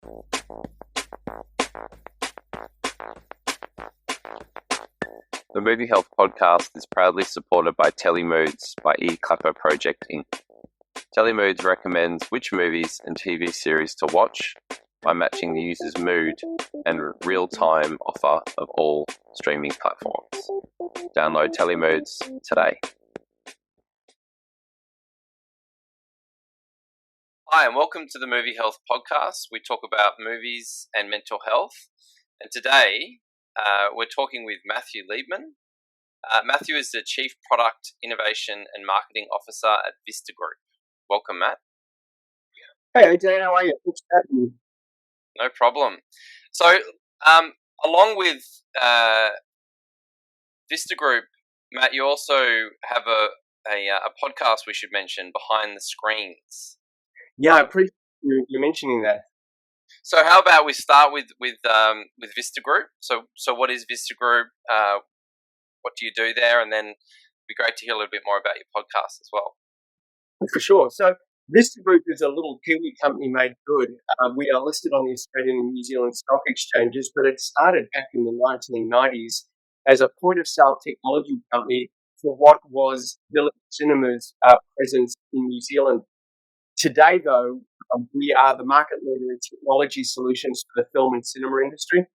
The Movie Health Podcast is proudly supported by Telemoods by eClapper Project Inc. Telemoods recommends which movies and TV series to watch by matching the user's mood and real-time offer of all streaming platforms. Download Telemoods today. Hi, and welcome to the Movie Health Podcast. We talk about movies and mental health. And today, we're talking with Matthew Liebmann. Matthew is the Chief Product Innovation and Marketing Officer at Vista Group. Welcome, Matt. Hey, Dan, how are you? Thanks for having me. No problem. So, along with Vista Group, Matt, you also have a podcast we should mention, Behind the Screens. Yeah, I appreciate you mentioning that. So, how about we start with Vista Group? So what is Vista Group? What do you do there? And then it'd be great to hear a little bit more about your podcast as well. For sure. So, Vista Group is a little Kiwi company made good. We are listed on the Australian and New Zealand stock exchanges, but it started back in the 1990s as a point-of-sale technology company for what was Village Cinema's presence in New Zealand. Today, though, we are the market leader in technology solutions for the film and cinema industry.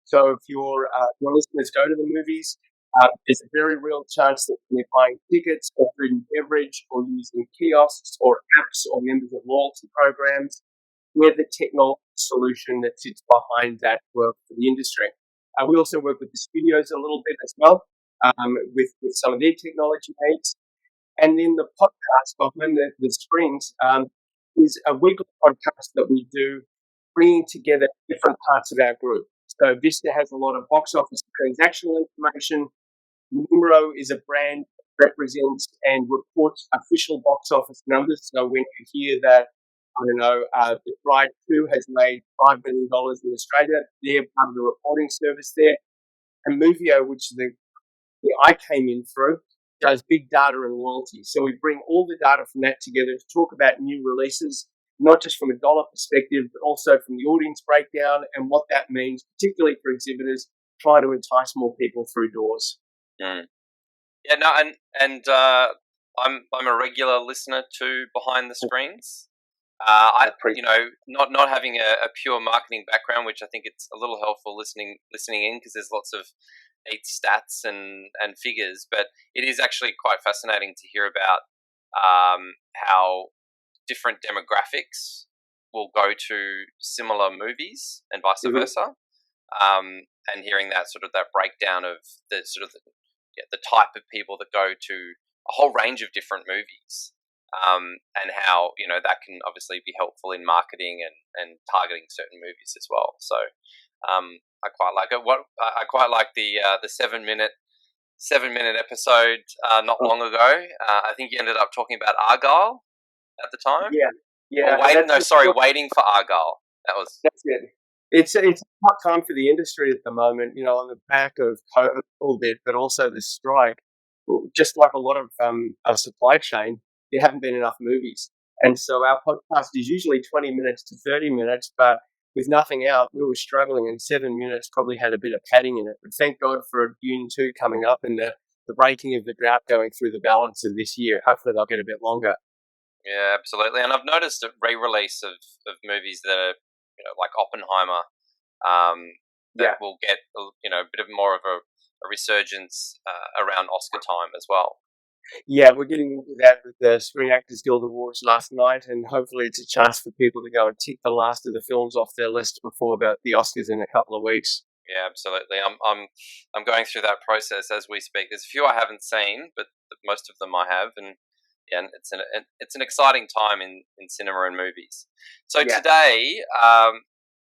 So if your listeners go to the movies, there's a very real chance that they're buying tickets or food and beverage or using kiosks or apps or members of loyalty programs. We're the technology solution that sits behind that work for the industry. We also work with the studios a little bit as well, with some of their technology needs. And then the podcast Behind the Screens is a weekly podcast that we do, bringing together different parts of our group. So Vista has a lot of box office transactional information. Numero is a brand that represents and reports official box office numbers. So when you hear that, The Bride 2 has made $5 million in Australia, they're part of the reporting service there. And Movio, which is the I came in through, does big data and loyalty. So we bring all the data from that together to talk about new releases, not just from a dollar perspective, but also from the audience breakdown and what that means, particularly for exhibitors trying to entice more people through doors. Mm. Yeah, no, and I'm a regular listener to Behind the Screens. Not having a pure marketing background, which I think it's a little helpful listening in because there's lots of neat stats and figures, but it is actually quite fascinating to hear about how different demographics will go to similar movies and vice versa, and hearing that breakdown of the type of people that go to a whole range of different movies. And how that can obviously be helpful in marketing and targeting certain movies as well. So I quite like it. I quite like the 7 minute episode not long ago. I think you ended up talking about Argyle at the time. Yeah. Waiting for Argyle. That's it. It's a tough time for the industry at the moment. On the back of COVID a little bit, but also the strike. Just like a lot of our supply chain, there haven't been enough movies. And so our podcast is usually 20 minutes to 30 minutes, but with nothing out, we were struggling, and 7 minutes probably had a bit of padding in it. But thank God for Dune 2 coming up and the breaking of the drought going through the balance of this year. Hopefully they'll get a bit longer. Yeah, absolutely. And I've noticed a re-release of movies that are, like Oppenheimer, that will get, a bit of more of a resurgence around Oscar time as well. Yeah, we're getting into that with the Screen Actors Guild Awards last night, and hopefully it's a chance for people to go and tick the last of the films off their list before the Oscars in a couple of weeks. Yeah, absolutely. I'm going through that process as we speak. There's a few I haven't seen, but most of them I have, and it's an exciting time in cinema and movies. So today,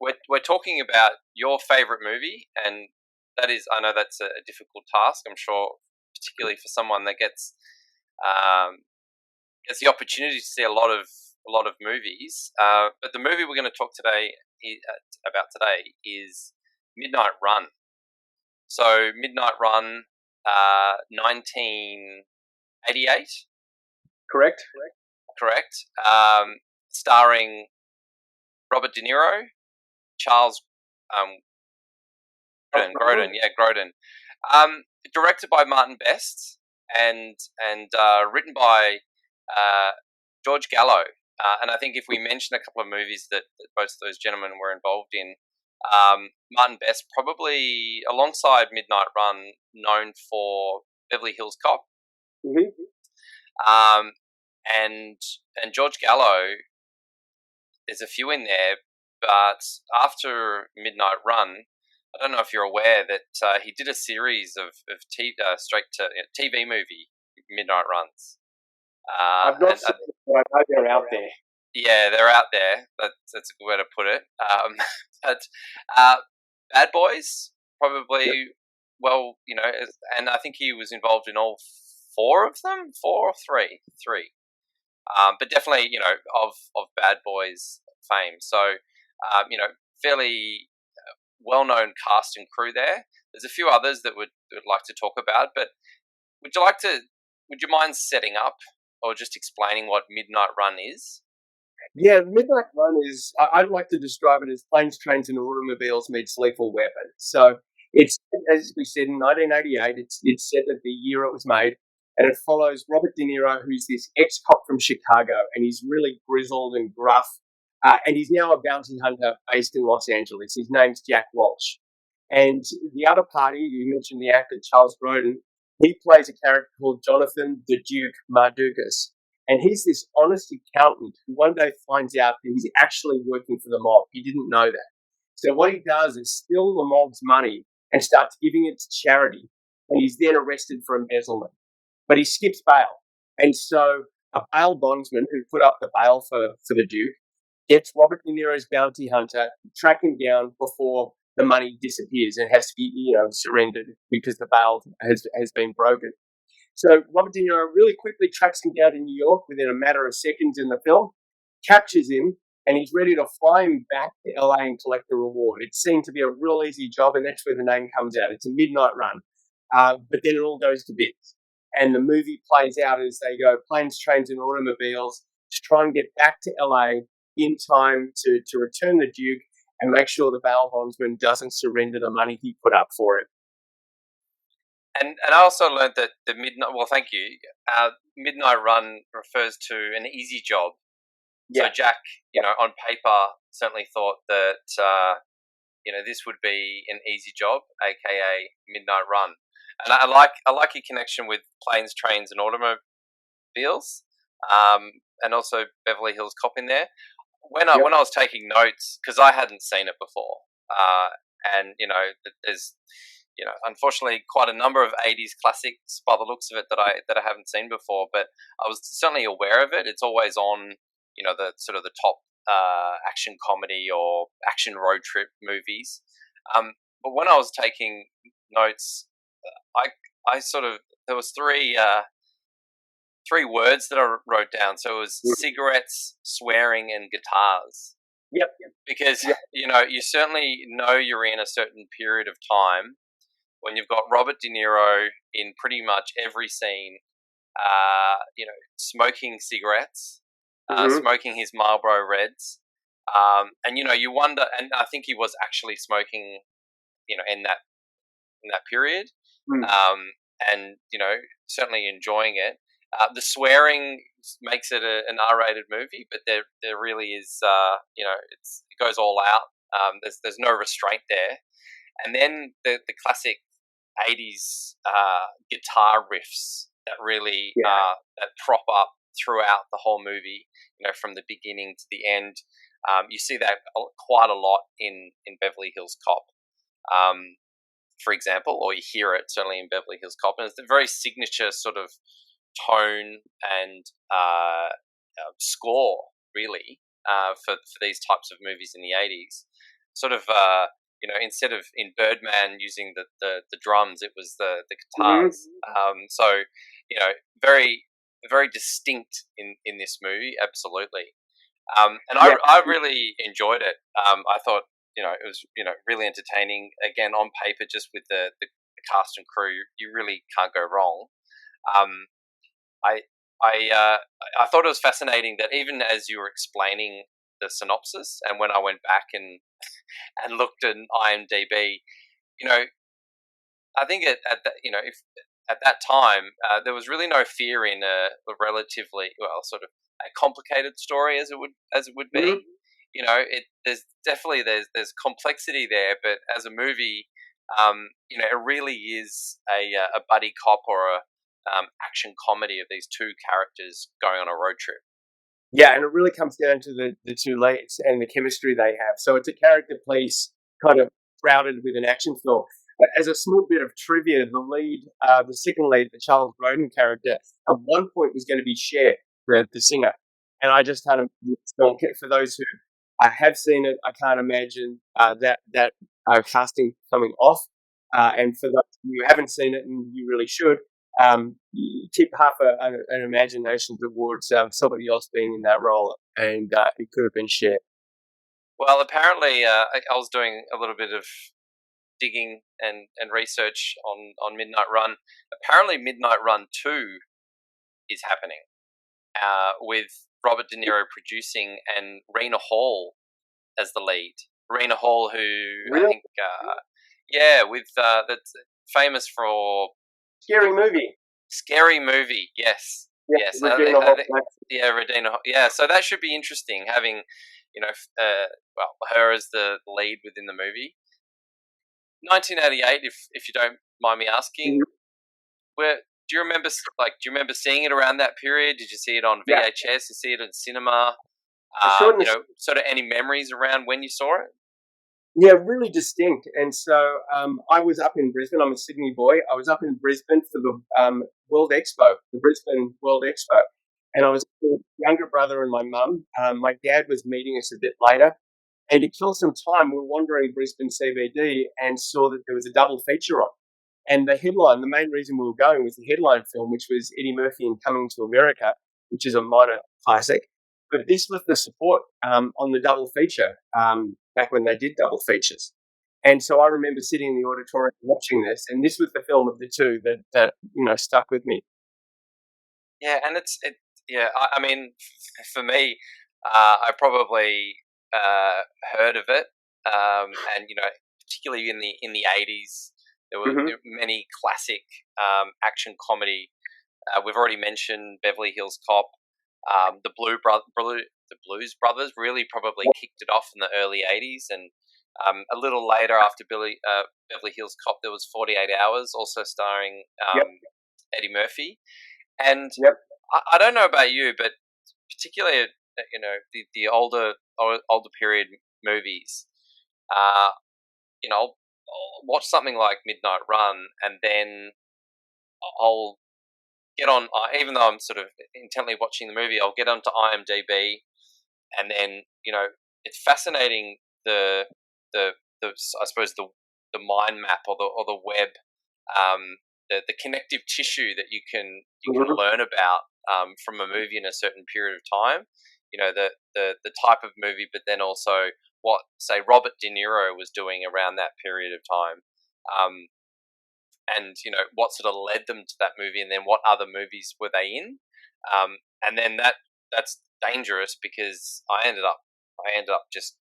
we're talking about your favorite movie, and that is, I know that's a difficult task. I'm sure, particularly for someone that gets the opportunity to see a lot of movies. But the movie we're going to talk about today is Midnight Run. So Midnight Run, 1988. Correct. Starring Robert De Niro, Charles Grodin, yeah, Grodin. Directed by Martin Best and written by George Gallo. And I think if we mention a couple of movies that both of those gentlemen were involved in, Martin Best probably alongside Midnight Run, known for Beverly Hills Cop, Mm-hmm. and George Gallo. There's a few in there, but after Midnight Run, I don't know if you're aware that he did a series of straight to TV movie Midnight Runs. I've not seen it, but I know they're out there. Yeah, they're out there. That's a good way to put it. But Bad Boys, probably, Yep. well, and I think he was involved in all four of them, four or three. But definitely, of Bad Boys fame. So, fairly well-known cast and crew there. There's a few others that would like to talk about, but would you mind setting up or just explaining what Midnight Run is? Yeah, Midnight Run is, I'd like to describe it as Planes, Trains and Automobiles meets Lethal Weapon. So it's, as we said, in 1988, it's set at the year it was made, and it follows Robert De Niro, who's this ex-cop from Chicago, and he's really grizzled and gruff, and he's now a bounty hunter based in Los Angeles. His name's Jack Walsh. And the other party, you mentioned the actor Charles Grodin, he plays a character called Jonathan the Duke Mardukas. And he's this honest accountant who one day finds out that he's actually working for the mob. He didn't know that. So what he does is steal the mob's money and starts giving it to charity. And he's then arrested for embezzlement. But he skips bail. And so a bail bondsman who put up the bail for the Duke gets Robert De Niro's bounty hunter, track him down before the money disappears and has to be, surrendered because the bail has been broken. So Robert De Niro really quickly tracks him down to New York within a matter of seconds in the film, captures him, and he's ready to fly him back to LA and collect the reward. It seemed to be a real easy job, and that's where the name comes out. It's a midnight run. But then it all goes to bits. And the movie plays out as they go planes, trains, and automobiles to try and get back to LA in time to return the Duke and make sure the bail bondsman doesn't surrender the money he put up for it. And I also learned that the midnight. Well, thank you. Midnight Run refers to an easy job. Yeah. So Jack, on paper, certainly thought that this would be an easy job, aka Midnight Run. And I like your connection with planes, trains, and automobiles, and also Beverly Hills Cop in there. When I was taking notes, because I hadn't seen it before, and there's unfortunately quite a number of 80s classics by the looks of it that I haven't seen before, but I was certainly aware of it. It's always on, the sort of the top action comedy or action road trip movies. But when I was taking notes, I sort of, there was three words that I wrote down. So it was cigarettes, swearing, and guitars. Yep. Because, you certainly know you're in a certain period of time when you've got Robert De Niro in pretty much every scene, smoking cigarettes, smoking his Marlboro Reds. And, you wonder, and I think he was actually smoking, in that period. And, certainly enjoying it. The swearing makes it an R-rated movie, but there really is, it goes all out. There's no restraint there. And then the classic 80s guitar riffs that really that prop up throughout the whole movie, from the beginning to the end. You see that quite a lot in Beverly Hills Cop, for example, or you hear it certainly in Beverly Hills Cop, and it's a very signature sort of tone and score, really, for these types of movies in the 80s. Sort of, instead of in Birdman using the drums, it was the guitars. So, very, very distinct in this movie, absolutely. And I really enjoyed it. I thought, it was, really entertaining. Again, on paper, just with the cast and crew, you really can't go wrong. I thought it was fascinating that even as you were explaining the synopsis, and when I went back and and looked at IMDb, you know, I think at that, if at that time there was really no fear in a relatively, well, sort of a complicated story as it would Mhm. be. There's definitely there's complexity there, but as a movie, it really is a buddy cop or a action comedy of these two characters going on a road trip. Yeah, and it really comes down to the two leads and the chemistry they have. So it's a character piece kind of crowded with an action film. But as a small bit of trivia, the second lead, the Charles Grodin character, at one point was going to be Cher, the singer. And I just kind of, for those who have seen it, I can't imagine that casting coming off. And for those who haven't seen it, and you really should, you tip half an imagination towards somebody else being in that role, and it could have been shared. Well, apparently, I was doing a little bit of digging and research on Midnight Run. Apparently, Midnight Run 2 is happening with Robert De Niro producing and Rena Hall as the lead. Rena Hall, who I Really think, with that's famous for scary movie. Scary Movie. Yes, Yeah, yes. Regina Hall. Yeah, Regina. Yeah, so that should be interesting. Having her as the lead within the movie. 1988, if you don't mind me asking, where do you remember? Like, do you remember seeing it around that period? Did you see it on Yeah, VHS? You see it in cinema? I saw it in the Sort of any memories around when you saw it? Yeah, really distinct. And so I was up in Brisbane. I'm a Sydney boy. I was up in Brisbane for the World Expo, the Brisbane World Expo. And I was with my younger brother and my mum. My dad was meeting us a bit later. And to kill some time, we were wandering Brisbane CBD and saw that there was a double feature on. And the main reason we were going was the headline film, which was Eddie Murphy in Coming to America, which is a minor classic. But this was the support on the double feature back when they did double features. And so I remember sitting in the auditorium watching this, and this was the film of the two that stuck with me. Yeah, and yeah. I mean, for me, I probably heard of it, and particularly in the 80s, Mm-hmm. there were many classic action comedy. We've already mentioned Beverly Hills Cop. The Blues Brothers really probably kicked it off in the early 80s, and a little later after Beverly Hills Cop, there was 48 Hours, also starring Yep. Eddie Murphy. And Yep. I don't know about you, but particularly the older period movies, uh, I'll watch something like Midnight Run, and then I'll get on. Even though I'm sort of intently watching the movie, I'll get onto IMDb, and then it's fascinating the I suppose the mind map or the web, the connective tissue that you can Mm-hmm. learn about from a movie in a certain period of time. The type of movie, but then also what, say, Robert De Niro was doing around that period of time. And what sort of led them to that movie, and then what other movies were they in, and then that's dangerous because I ended up just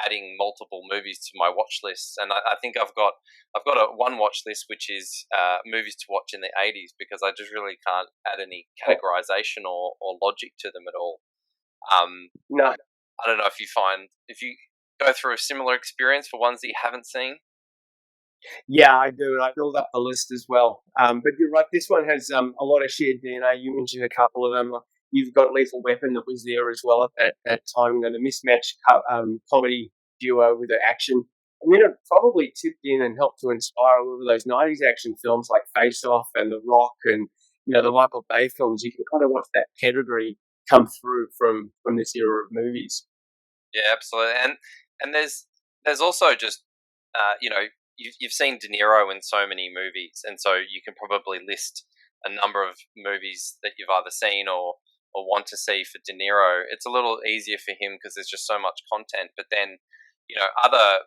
adding multiple movies to my watch list, and I think I've got a one watch list which is movies to watch in the 80s, because I just really can't add any categorization or logic to them at all. No, I don't know if you go through a similar experience for ones that you haven't seen. yeah, I do. And I build up the list as well. But you're right. This one has a lot of shared DNA. You mentioned a couple of them. You've got Lethal Weapon that was there as well at that time. The mismatched comedy duo with the action. And then it probably tipped in and helped to inspire a lot of those 90s action films like Face Off and The Rock and the Michael Bay films. You can kind of watch that pedigree come through from this era of movies. Yeah, absolutely. And there's also just you've seen De Niro in so many movies, and so you can probably list a number of movies that you've either seen or want to see for De Niro. It's a little easier for him because there's just so much content. But then other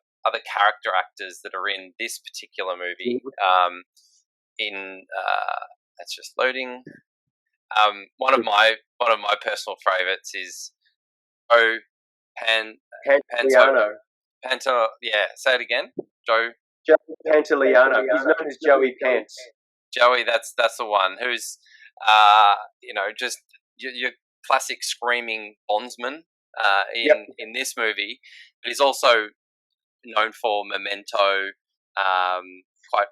character actors that are in this particular movie, in that's just loading. One of my personal favorites is O Pan Panto Piano. Yeah, say it again. Joey Pantoliano. He's known as Joey Pants. Joey, that's the one who's, just your classic screaming bondsman in this movie, but he's also known for Memento, quite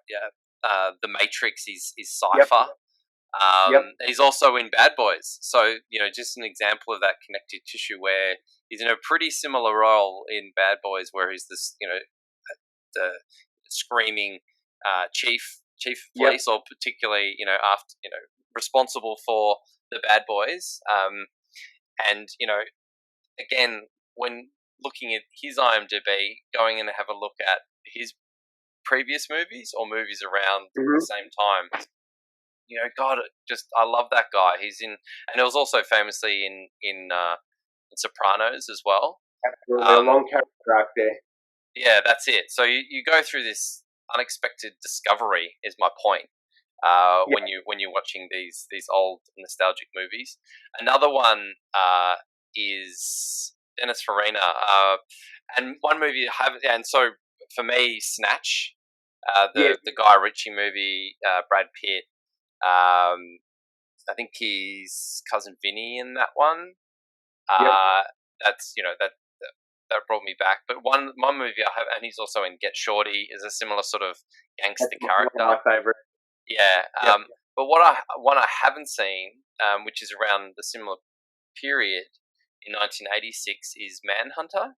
The Matrix is Cypher. He's also in Bad Boys, so just an example of that connective tissue where he's in a pretty similar role in Bad Boys, where he's this the screaming chief of police, or particularly after responsible for the bad boys. And again, when looking at his IMDb, going in and have a look at his previous movies or movies around the same time, God, I love that guy. He's in, and it was also famously in Sopranos as well. Absolutely, a long character arc there. Yeah, that's it. So you go through this unexpected discovery, is my point. When you're watching these old nostalgic movies. Another one is Dennis Farina, and one movie I have, and so for me, Snatch, the Guy Ritchie movie, Brad Pitt. I think he's cousin Vinny in that one. That's that brought me back. But one movie I have, and he's also in Get Shorty, is a similar sort of gangster character. My favorite. Yeah. But one I haven't seen, which is around the similar period in 1986, is Manhunter,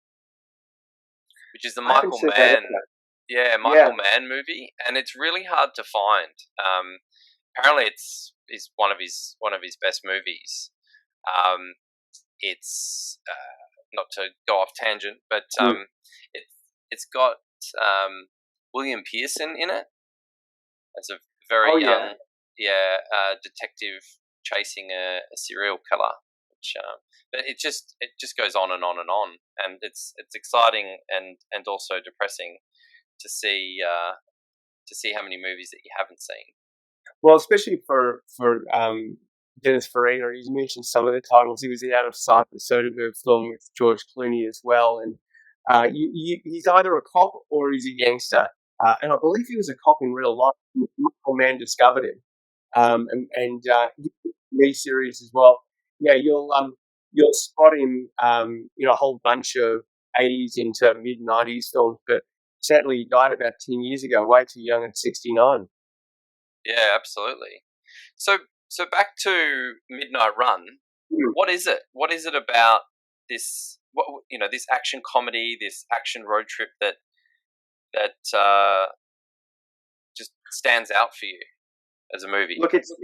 which is the Michael Mann. Michael Mann movie, and it's really hard to find. Apparently, it's one of his best movies. It's not to go off tangent, but it's got William Pearson in it as a very young detective chasing a serial killer. Which, but it just goes on and on and on, and it's exciting and also depressing to see how many movies that you haven't seen. Well, especially for Dennis Farina, you mentioned some of the titles. He was in Out of Sight, the Soderbergh film with George Clooney as well, and he's either a cop or he's a gangster. And I believe he was a cop in real life. Michael Mann discovered him, and me series as well. Yeah, you'll spot him, a whole bunch of 80s into mid 90s films, but sadly he died about 10 years ago, way too young at 69. Yeah, absolutely. So back to Midnight Run. What is it? What is it about this? This action comedy, this action road trip that just stands out for you as a movie? Look, it's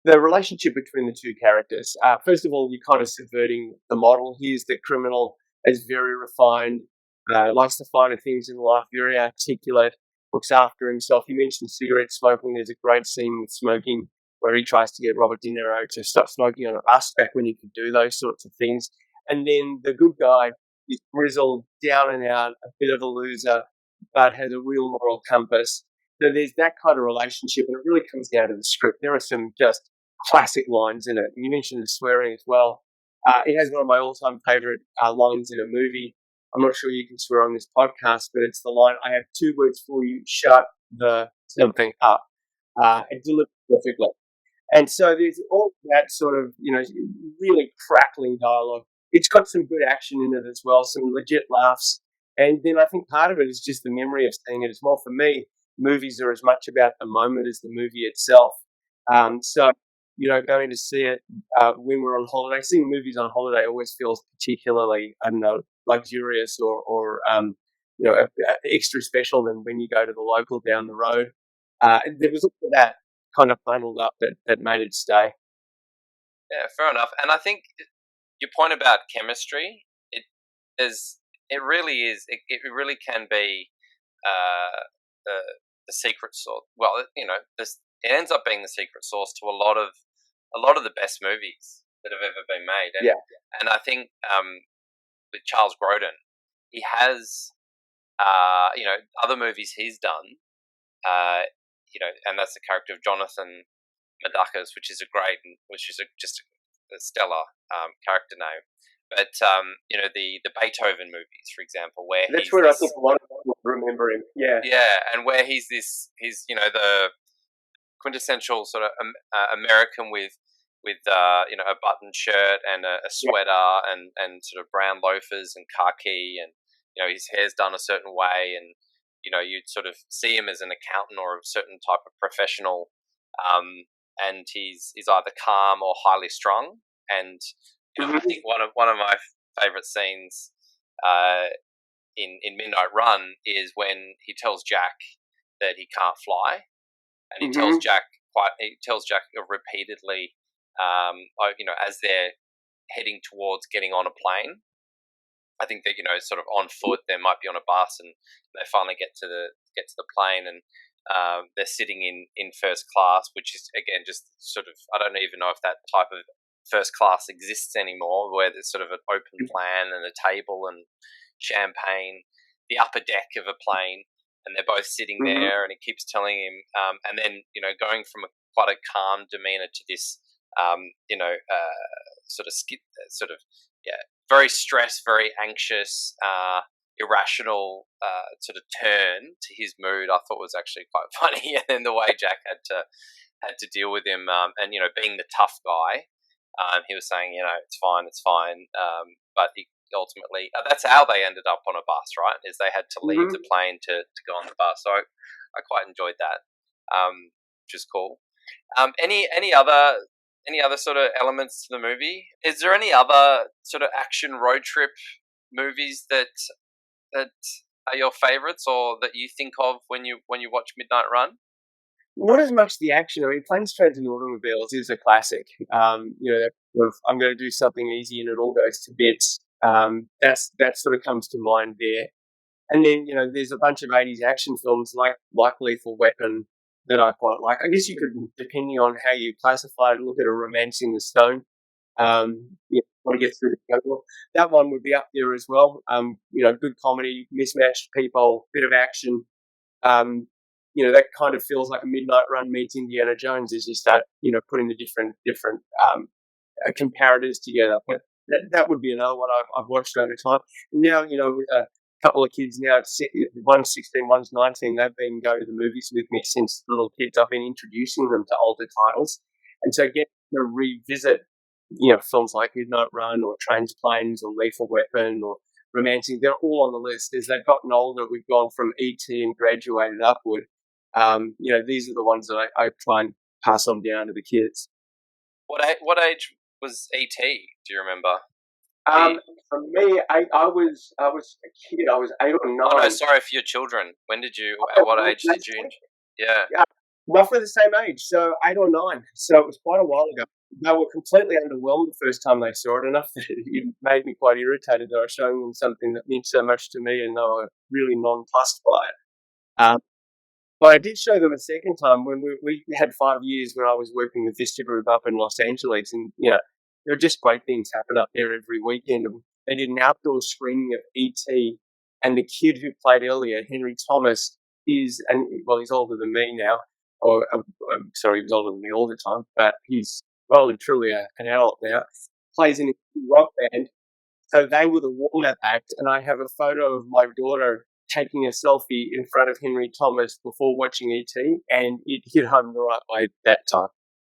the relationship between the two characters. First of all, you're kind of subverting the model. Here's the criminal, is very refined, likes the finer things in life, very articulate, looks after himself. You mentioned cigarette smoking. There's a great scene with smoking where he tries to get Robert De Niro to stop smoking on us back when he could do those sorts of things. And then the good guy is grizzled, down and out, a bit of a loser, but has a real moral compass. So there's that kind of relationship, and it really comes down to the script. There are some just classic lines in it. You mentioned the swearing as well. It has one of my all-time favourite lines in a movie. I'm not sure you can swear on this podcast, but it's the line, "I have two words for you, shut the something up." It delivers perfectly. And so there's all that sort of, really crackling dialogue. It's got some good action in it as well, some legit laughs. And then I think part of it is just the memory of seeing it as well. For me, movies are as much about the moment as the movie itself. So, going to see it when we're on holiday, seeing movies on holiday always feels particularly, I don't know, luxurious or extra special than when you go to the local down the road. There was also that kind of bundled up that made it stay. Yeah, fair enough. And I think your point about chemistry, it really is. It really can be the secret sauce. Well, it ends up being the secret sauce to a lot of the best movies that have ever been made. And, and I think with Charles Grodin, he has other movies he's done. And that's the character of Jonathan Madakas, which is just a stellar character name. but the Beethoven movies, for example, where That's he's where I this, think a lot of people remember him. Yeah. yeah, and where he's the quintessential sort of American with a button shirt and a Yeah. sweater and sort of brown loafers and khaki, and his hair's done a certain way, and you'd sort of see him as an accountant or a certain type of professional, and he's either calm or highly strung. And I Mhm. think one of my favorite scenes uh, in Midnight Run is when he tells Jack that he can't fly, and Mhm. he tells Jack repeatedly, as they're heading towards getting on a plane. I think that sort of on foot, they might be on a bus, and they finally get to the plane, and they're sitting in first class, which is again just sort of, I don't even know if that type of first class exists anymore, where there's sort of an open plan and a table and champagne, the upper deck of a plane, and they're both sitting Mhm. there, and he keeps telling him, and then going from quite a calm demeanor to this, sort of yeah, very stressed, very anxious, irrational sort of turn to his mood. I thought was actually quite funny, and then the way Jack had to deal with him, and being the tough guy, he was saying, it's fine, but he ultimately that's how they ended up on a bus, right? Is they had to leave the Mhm. plane to go on the bus. So I quite enjoyed that, which is cool. Any other sort of elements to the movie? Is there any other sort of action road trip movies that are your favorites, or that you think of when you watch Midnight Run? Not as much the action. I mean, Planes, Trains, and Automobiles is a classic. That sort of, I'm going to do something easy and it all goes to bits. That sort of comes to mind there. And then there's a bunch of '80s action films like Lethal Weapon that I quite like. I guess you could, depending on how you classify it, look at a Romancing the Stone. Want to get through the jungle. That one would be up there as well. Good comedy, mismatched people, bit of action. Um, that kind of feels like a Midnight Run meets Indiana Jones as you start, putting the different comparators together. But that would be another one I've watched over time. Now, with a couple of kids now, one's 16, one's 19, they've been going to the movies with me since little kids. I've been introducing them to older titles. And so get to revisit, films like Midnight Run or Trains, Planes or Lethal Weapon or Romancing, they're all on the list. As they've gotten older, we've gone from ET and graduated upward. These are the ones that I try and pass on down to the kids. What age was ET? Do you remember? Um, The for me, I was a kid. I was 8 or 9. sorry for your children. When did you? At Oh, what well, age did you? Yeah. yeah, roughly the same age, so 8 or 9. So it was quite a while ago. They were completely underwhelmed the first time they saw it, enough that it made me quite irritated that I was showing them something that meant so much to me, and they were really nonplussed by it. But I did show them a second time when we had 5 years when I was working with Vista Group up in Los Angeles, and there are just great things happen up there every weekend. And they did an outdoor screening of ET, and the kid who played earlier, Henry Thomas, he's older than me now, or I'm sorry, he was older than me all the time, but he's well and truly an adult now. Plays in a rock band, so they were the warm-up act, and I have a photo of my daughter taking a selfie in front of Henry Thomas before watching ET, and it hit home the right way that time.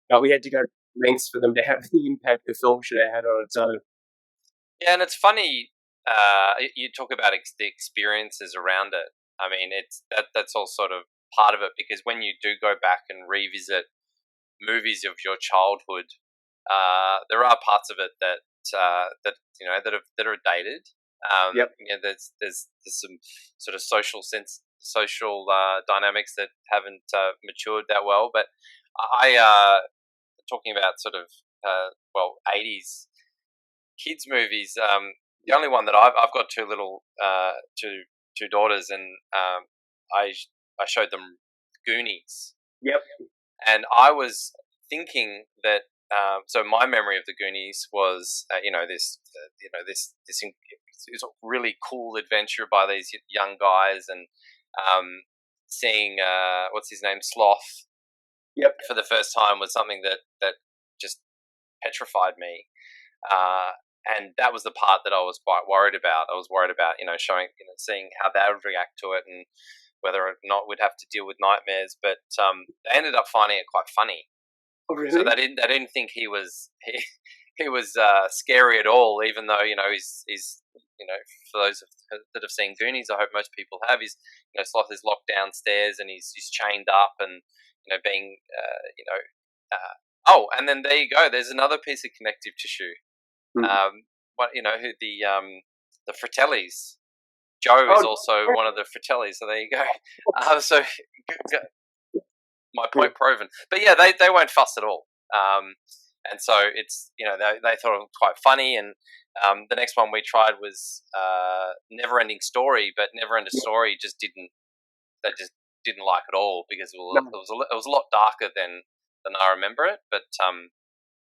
But we had to go to lengths for them to have the impact the film should have had on its own. Yeah, and it's funny. You talk about the experiences around it. I mean, that's all sort of part of it, because when you do go back and revisit movies of your childhood, there are parts of it that are dated. Yep. There's some sort of social dynamics that haven't matured that well. But talking about sort of '80s kids movies. The only one that I've got two daughters, and I showed them Goonies, Yep. and I was thinking that. So my memory of the Goonies was, this really cool adventure by these young guys, and seeing what's his name, Sloth, Yep. for the first time was something that just petrified me. Uh, and that was the part that I was quite worried about. I was worried about, seeing how they would react to it and whether or not we'd have to deal with nightmares. But they ended up finding it quite funny. Oh, really? So they didn't think he was he was scary at all. Even though he's for those that have seen Goonies, I hope most people have. Sloth is locked downstairs and he's chained up and being oh, and then there you go. There's another piece of connective tissue. Who the Fratellis. Joe is also one of the Fratellis, so there you go. So my point proven. But yeah, they weren't fussed at all. And so it's they thought it was quite funny. And the next one we tried was Never Ending Story, but Never Ending Story just didn't like it all because it was a lot darker than I remember it. But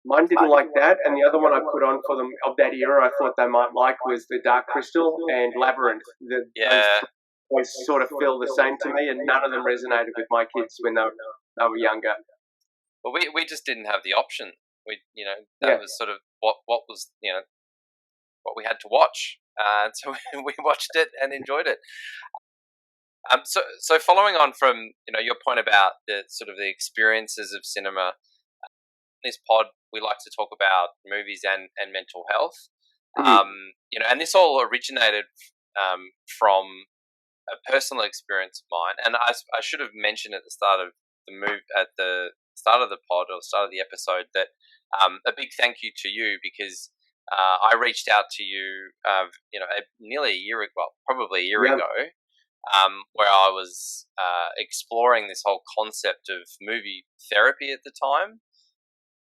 mine didn't like that, and the other one I put on for them of that era I thought they might like was The Dark Crystal and Labyrinth. They sort of feel the same to me, and none of them resonated with my kids when they were younger. Well, we just didn't have the option. That was sort of what was what we had to watch, and so we watched it and enjoyed it. So following on from your point about the sort of the experiences of cinema, in this pod we like to talk about movies and mental health. And this all originated from a personal experience of mine, and I should have mentioned at the start of the start of the pod or start of the episode that a big thank you to you because I reached out to you, nearly a year ago, probably a year ago, where I was exploring this whole concept of movie therapy at the time.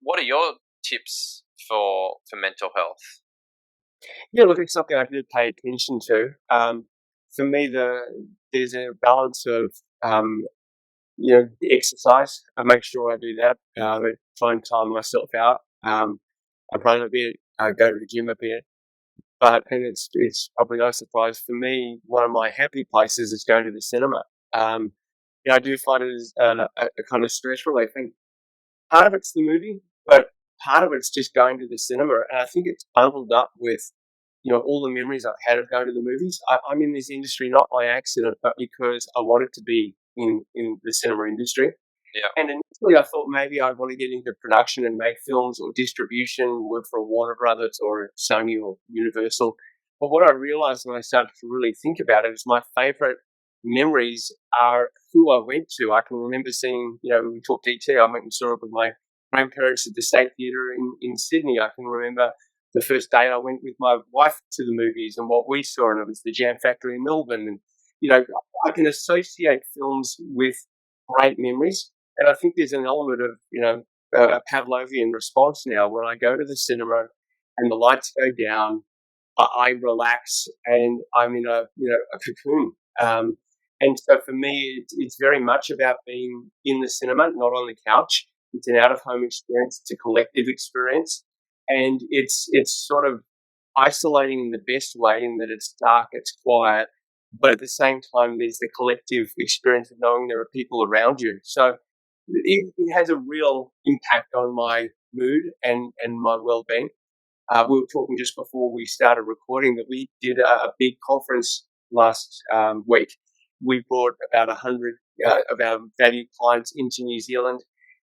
What are your tips for mental health? Yeah, look, it's something I did pay attention to. For me, there's a balance of the exercise. I make sure I do that. I try and time myself out. I run a bit. I go to the gym a bit. And it's probably no surprise for me. One of my happy places is going to the cinema. I do find it as a kind of stress relief. And part of it's the movie, but part of it's just going to the cinema. And I think it's bundled up with all the memories I've had of going to the movies. I'm in this industry not by accident, but because I wanted to be in the cinema industry. Yeah. And initially I thought maybe I want to get into production and make films or distribution, work for Warner Brothers or Sony or Universal. But what I realized when I started to really think about it is my favorite memories are who I went to. I can remember seeing, when we talked ET, I went and saw it with my grandparents at the State Theatre in Sydney. I can remember the first day I went with my wife to the movies and what we saw, and it was the Jam Factory in Melbourne. And, I can associate films with great memories. And I think there's an element of, a Pavlovian response now. When I go to the cinema and the lights go down, I relax and I'm in a cocoon. And so for me, it's very much about being in the cinema, not on the couch. It's an out-of-home experience. It's a collective experience. And it's sort of isolating in the best way in that it's dark, it's quiet, but at the same time, there's the collective experience of knowing there are people around you. So it has a real impact on my mood and my well-being. We were talking just before we started recording that we did a big conference last week. We brought about 100 of our valued clients into New Zealand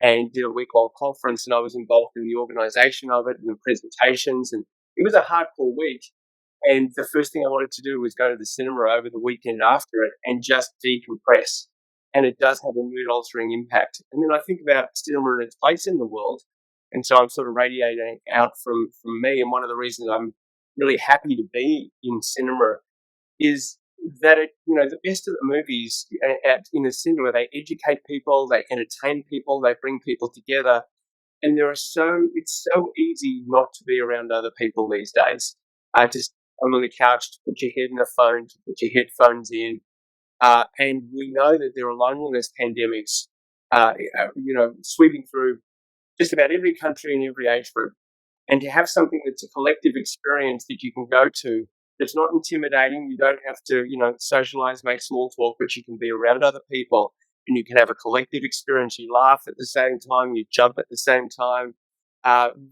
and did a week-long conference, and I was involved in the organisation of it and the presentations, and it was a hardcore week. And the first thing I wanted to do was go to the cinema over the weekend after it and just decompress. And it does have a mood-altering impact. And then I think about cinema and its place in the world, and so I'm sort of radiating out from me. And one of the reasons I'm really happy to be in cinema is that the best of the movies in the cinema, they educate people, they entertain people, they bring people together, and it's so easy not to be around other people these days. I'm on the couch to put your head in the phone, to put your headphones in, and we know that there are loneliness pandemics, sweeping through just about every country and every age group, and to have something that's a collective experience that you can go to. It's not intimidating. You don't have to, socialize, make small talk, but you can be around other people and you can have a collective experience. You laugh at the same time, you jump at the same time.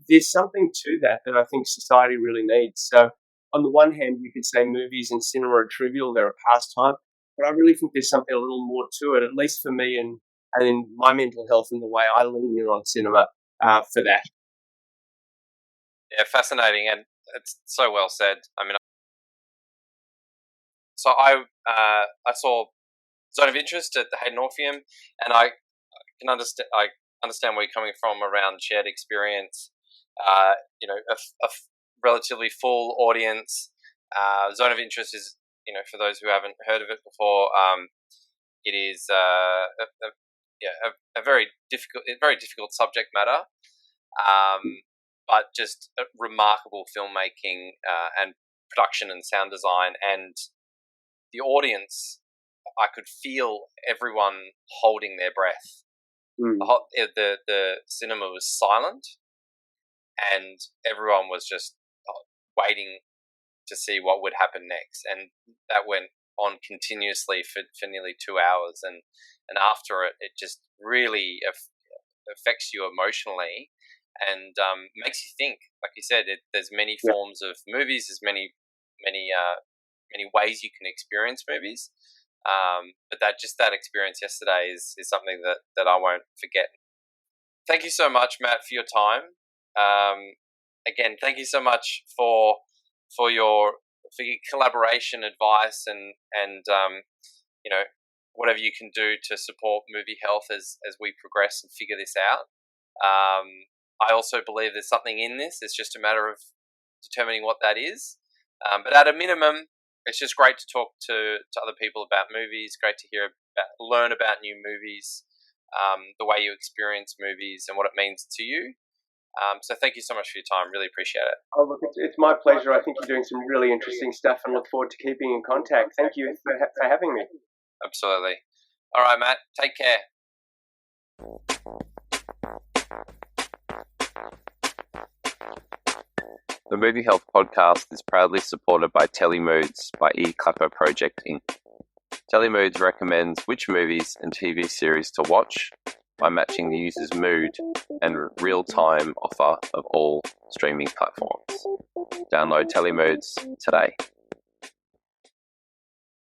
there's something to that I think society really needs. So on the one hand, you could say movies and cinema are trivial, they're a pastime, but I really think there's something a little more to it, at least for me and in my mental health and the way I lean in on cinema for that. Yeah, fascinating, and it's so well said. I mean, so I saw Zone of Interest at the Hayden Orpheum, and I understand where you're coming from around shared experience. A relatively full audience. Zone of Interest is, for those who haven't heard of it before, it is a very difficult subject matter, but just remarkable filmmaking and production and sound design, and the audience. I could feel everyone holding their breath. The cinema was silent, and everyone was just waiting to see what would happen next, and that went on continuously for nearly 2 hours, and after it just really affects you emotionally, and makes you think. Like you said, there's many forms of movies. There's many ways you can experience movies. But that experience yesterday is something that I won't forget. Thank you so much, Matt, for your time. Again, thank you so much for your collaboration, advice, and whatever you can do to support movie health as we progress and figure this out. I also believe there's something in this. It's just a matter of determining what that is. But at a minimum, it's just great to talk to other people about movies. Great to learn about new movies, the way you experience movies, and what it means to you. So thank you so much for your time. Really appreciate it. Oh, look, it's my pleasure. I think you're doing some really interesting stuff, and look forward to keeping in contact. Thank you for having me. Absolutely. All right, Matt. Take care. The Movie Health Podcast is proudly supported by Telemoods by eClapper Project Inc. Telemoods recommends which movies and TV series to watch by matching the user's mood and real-time offer of all streaming platforms. Download Telemoods today.